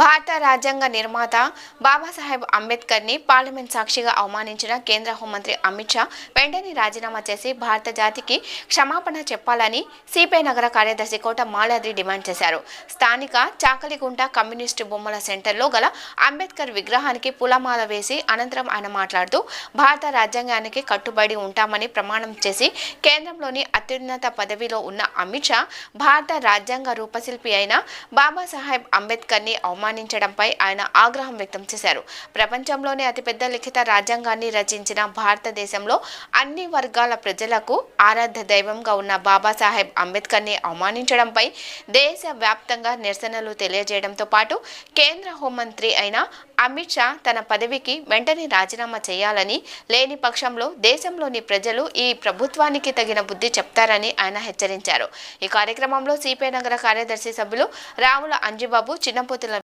భారత రాజ్యాంగ నిర్మాత బాబాసాహెబ్ అంబేద్కర్ని పార్లమెంట్ సాక్షిగా అవమానించిన కేంద్ర హోంమంత్రి అమిత్ షా వెంటనే రాజీనామా చేసి భారత జాతికి క్షమాపణ చెప్పాలని సిపిఐ నగర కార్యదర్శి కోట మాలాద్రి డిమాండ్ చేశారు. స్థానిక చాకలిగుంట కమ్యూనిస్టు బొమ్మల సెంటర్లో గల అంబేద్కర్ విగ్రహానికి పూలమాల వేసి అనంతరం ఆయన మాట్లాడుతూ భారత రాజ్యాంగానికి కట్టుబడి ఉంటామని ప్రమాణం చేసి కేంద్రంలోని అత్యున్నత పదవిలో ఉన్న అమిత్ షా భారత రాజ్యాంగ రూపశిల్పి అయిన బాబాసాహెబ్ అంబేద్కర్ని అవమానించడంపై ఆయన ఆగ్రహం వ్యక్తం చేశారు. ప్రపంచంలోనే అతిపెద్ద లిఖిత రాజ్యాంగాన్ని రచించిన భారతదేశంలో అన్ని వర్గాల ప్రజలకు ఆరాధ్య దైవంగా ఉన్న బాబాసాహెబ్ అంబేద్కర్ని అవమానించడంపై దేశవ్యాప్తంగా నిరసనలు తెలియజేయడంతో పాటు కేంద్ర హోంమంత్రి అయిన అమిత్ షా తన పదవికి వెంటనే రాజీనామా చేయాలని, లేని పక్షంలో దేశంలోని ప్రజలు ఈ ప్రభుత్వానికి తగిన బుద్ధి చెప్తారని ఆయన హెచ్చరించారు. ఈ కార్యక్రమంలో సిపిఐ నగర కార్యదర్శి సభ్యులు రావుల అంజిబాబు, చిన్నపోతుల